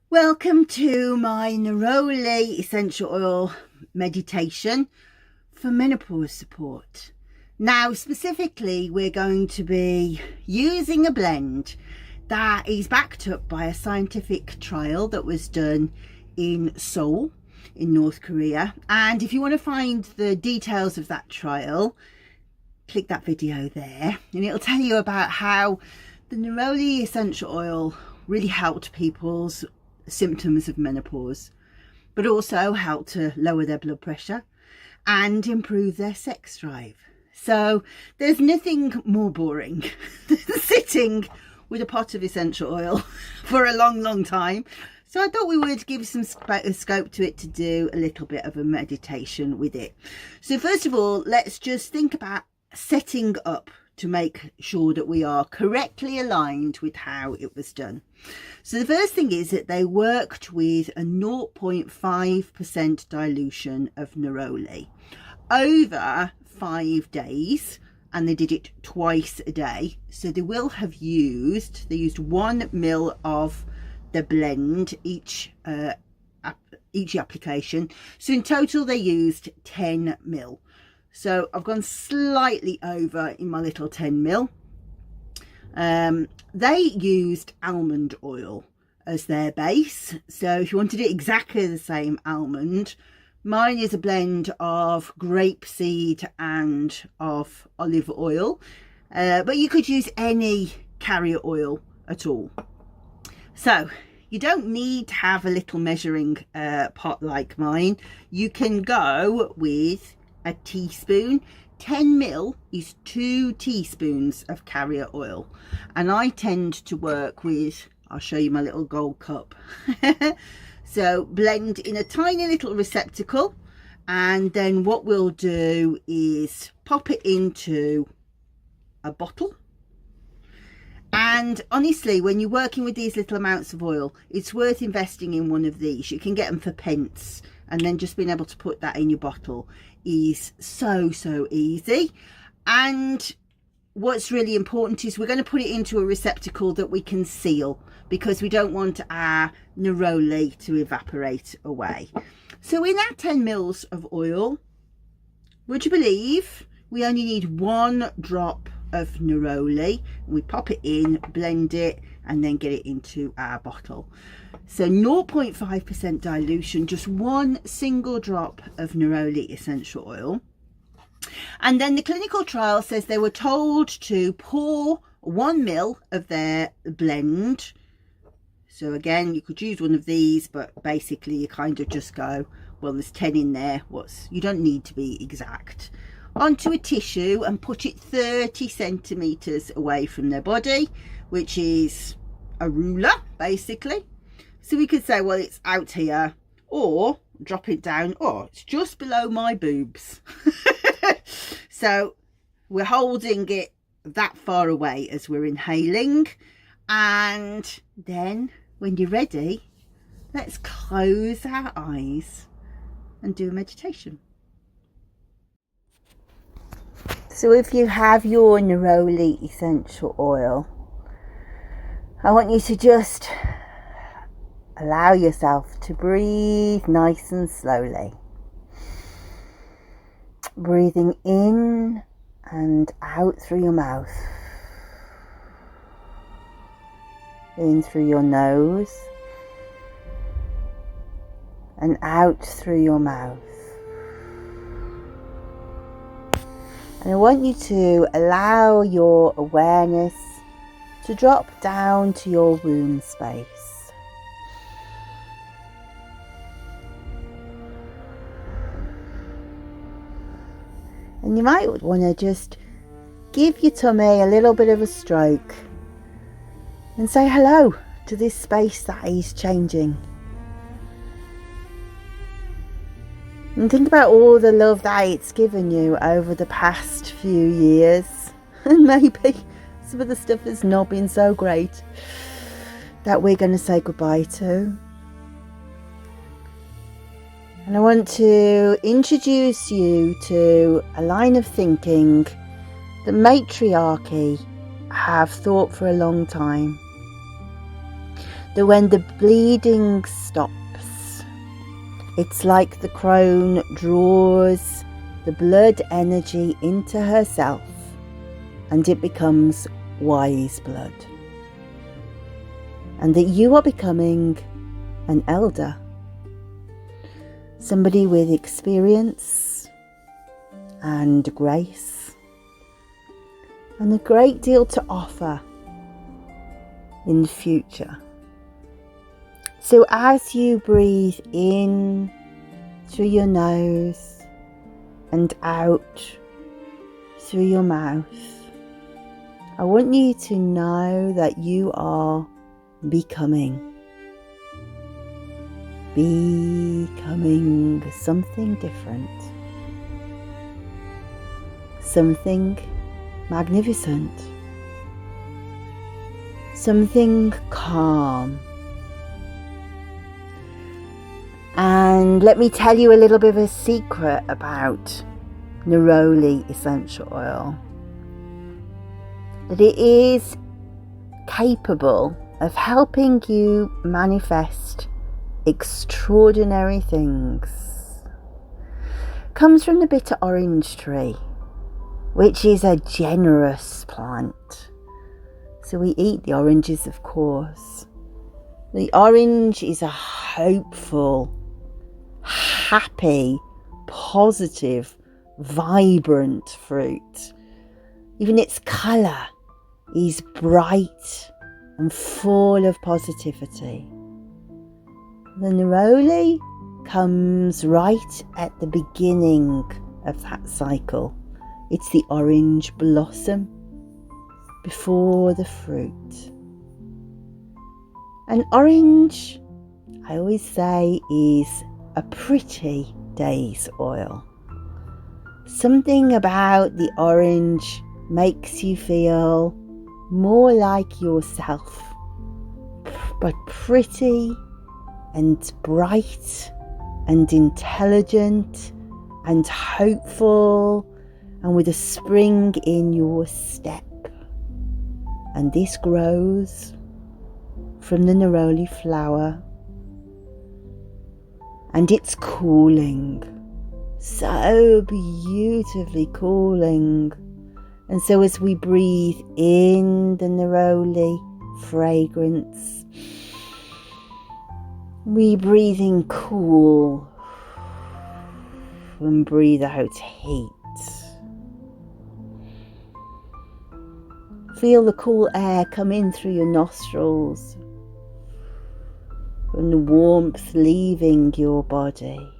Welcome to my Neroli essential oil meditation for menopause support. Now, specifically, we're going to be using a blend that is backed up by a scientific trial that was done in Seoul in North Korea. And if you want to find the details of that trial, click that video there and it'll tell you about how the Neroli essential oil really helped people's symptoms of menopause, but also help to lower their blood pressure and improve their sex drive. So there's nothing more boring than sitting with a pot of essential oil for a long time. So I thought we would give some scope to it to do a little bit of a meditation with it. So first of all, let's just think about setting up to make sure that we are correctly aligned with how it was done. So the first thing is that they worked with a 0.5% dilution of Neroli over 5 days, and they did it twice a day. So they used 1 ml of the blend each application. So in total they used 10 ml. So I've gone slightly over in my little 10 ml. They used almond oil as their base. So if you wanted it exactly the same almond, mine is a blend of grapeseed and of olive oil. But you could use any carrier oil at all. So you don't need to have a little measuring pot like mine. You can go with a teaspoon. 10 ml is 2 teaspoons of carrier oil, and I tend to work with, I'll show you my little gold cup. So blend in a tiny little receptacle, and then what we'll do is pop it into a bottle. And honestly, when you're working with these little amounts of oil, it's worth investing in one of these. You can get them for pence, and then just being able to put that in your bottle is so easy. And what's really important is we're going to put it into a receptacle that we can seal, because we don't want our neroli to evaporate away. So in our 10 mils of oil, would you believe we only need 1 drop of neroli? We pop it in, blend it, and then get it into our bottle. So 0.5% dilution, just 1 single drop of neroli essential oil. And then the clinical trial says they were told to pour 1 ml of their blend. So again, you could use one of these, but basically you kind of just go, well, there's 10 in there, you don't need to be exact, onto a tissue and put it 30 centimeters away from their body, which is a ruler basically. So we could say, well, it's out here, or drop it down, or it's just below my boobs. So we're holding it that far away as we're inhaling. And then when you're ready, let's close our eyes and do a meditation. So if you have your Neroli essential oil, I want you to just allow yourself to breathe nice and slowly. Breathing in and out through your mouth. In through your nose and out through your mouth. And I want you to allow your awareness to drop down to your womb space. And you might want to just give your tummy a little bit of a stroke and say hello to this space that is changing. And think about all the love that it's given you over the past few years. And maybe some of the stuff has not been so great that we're going to say goodbye to. And I want to introduce you to a line of thinking that matriarchy have thought for a long time that when the bleeding stops, it's like the crone draws the blood energy into herself and it becomes wise blood. And that you are becoming an elder, somebody with experience and grace and a great deal to offer in the future. So as you breathe in through your nose and out through your mouth, I want you to know that you are becoming something different, something magnificent, something calm. And let me tell you a little bit of a secret about Neroli essential oil, that it is capable of helping you manifest extraordinary things. Comes from the bitter orange tree, which is a generous plant. So we eat the oranges, of course. The orange is a hopeful, happy, positive, vibrant fruit. Even its colour is bright and full of positivity. The neroli comes right at the beginning of that cycle. It's the orange blossom before the fruit. And orange, I always say, is a pretty day's oil. Something about the orange makes you feel more like yourself, but pretty and bright and intelligent and hopeful and with a spring in your step. And this grows from the neroli flower, and it's cooling, so beautifully cooling. And so as we breathe in the neroli fragrance, we breathe in cool and breathe out heat. Feel the cool air come in through your nostrils and the warmth leaving your body.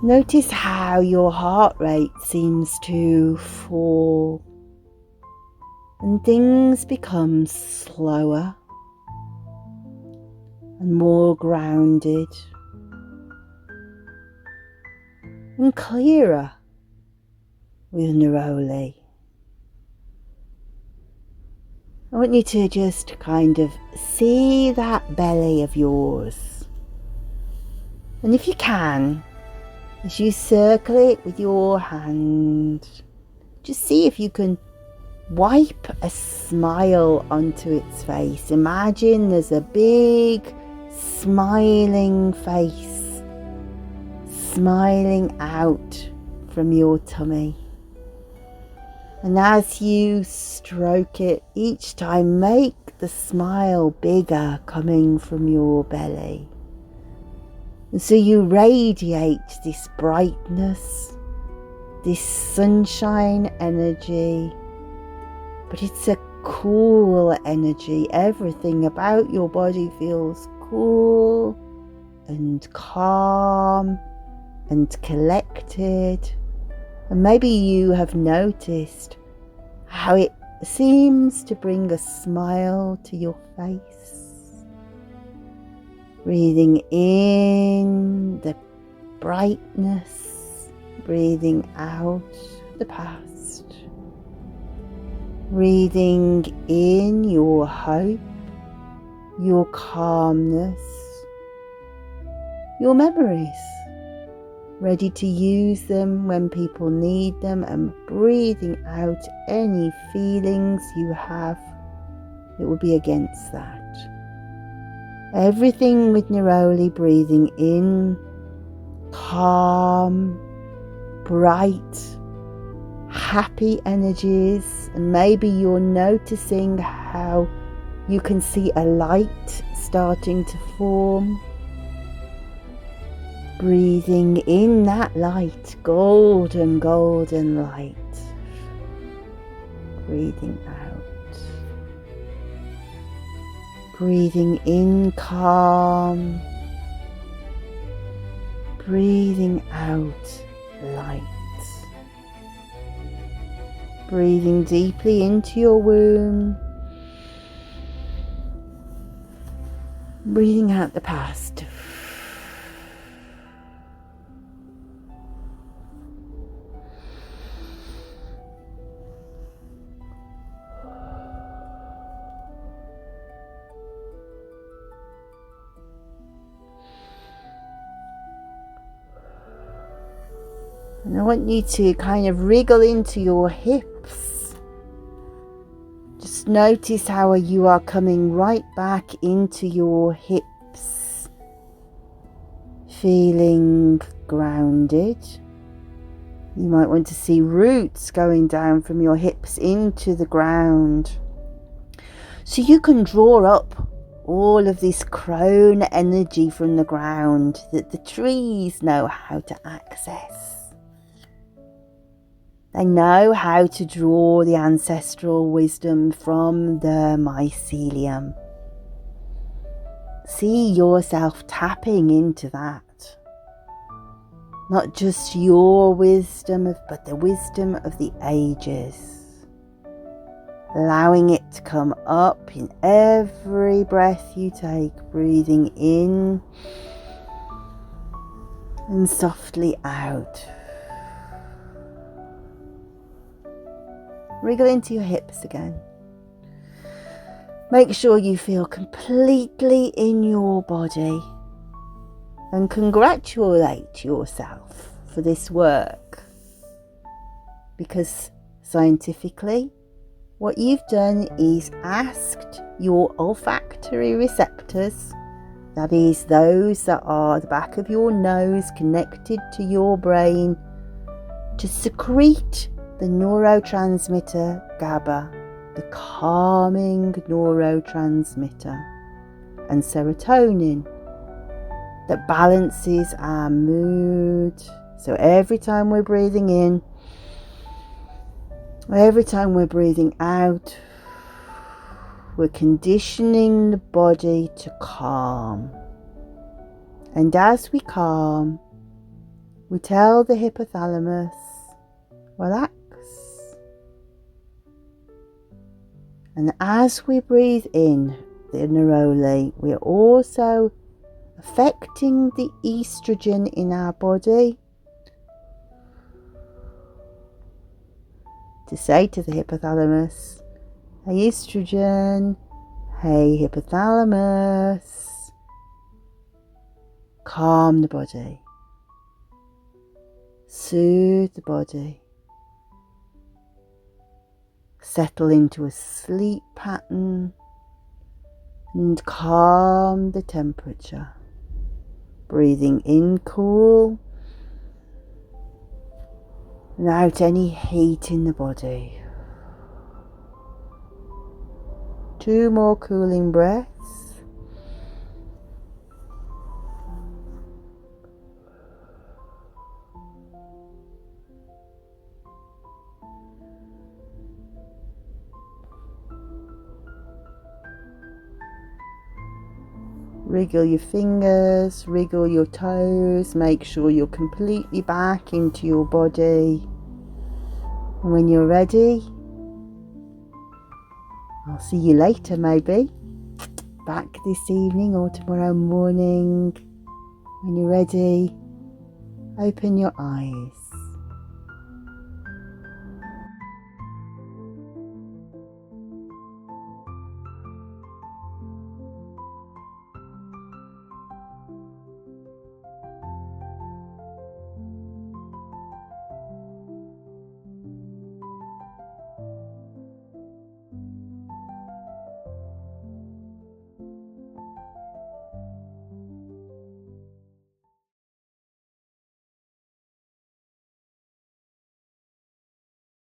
Notice how your heart rate seems to fall and things become slower and more grounded and clearer with neroli. I want you to just kind of see that belly of yours, and if you can, as you circle it with your hand, just see if you can wipe a smile onto its face. Imagine there's a big smiling face smiling out from your tummy. And as you stroke it, each time make the smile bigger coming from your belly. And so you radiate this brightness, this sunshine energy, but it's a cool energy. Everything about your body feels cool and calm and collected. And maybe you have noticed how it seems to bring a smile to your face. Breathing in the brightness, breathing out the past. Breathing in your hope, your calmness, your memories, ready to use them when people need them, and breathing out any feelings you have that will be against that. Everything with Neroli, breathing in, calm, bright, happy energies, and maybe you're noticing how you can see a light starting to form. Breathing in that light, golden light. Breathing out. Breathing in, calm. Breathing out, light. Breathing deeply into your womb. Breathing out the past. And I want you to kind of wriggle into your hips. Just notice how you are coming right back into your hips. Feeling grounded. You might want to see roots going down from your hips into the ground. So you can draw up all of this crone energy from the ground that the trees know how to access. They know how to draw the ancestral wisdom from the mycelium. See yourself tapping into that. Not just your wisdom, but the wisdom of the ages. Allowing it to come up in every breath you take, breathing in and softly out. Wriggle into your hips again. Make sure you feel completely in your body, and congratulate yourself for this work, because scientifically what you've done is asked your olfactory receptors, that is those that are the back of your nose connected to your brain, to secrete the neurotransmitter GABA, the calming neurotransmitter, and serotonin that balances our mood. So every time we're breathing in, every time we're breathing out, we're conditioning the body to calm. And as we calm, we tell the hypothalamus, relax. And as we breathe in the neroli, we're also affecting the estrogen in our body to say to the hypothalamus, hey estrogen, hey hypothalamus, calm the body, soothe the body, settle into a sleep pattern, and calm the temperature. Breathing in cool, and out any heat in the body. 2 more cooling breaths. Wriggle your fingers, wriggle your toes, make sure you're completely back into your body. And when you're ready, I'll see you later maybe, back this evening or tomorrow morning. When you're ready, open your eyes.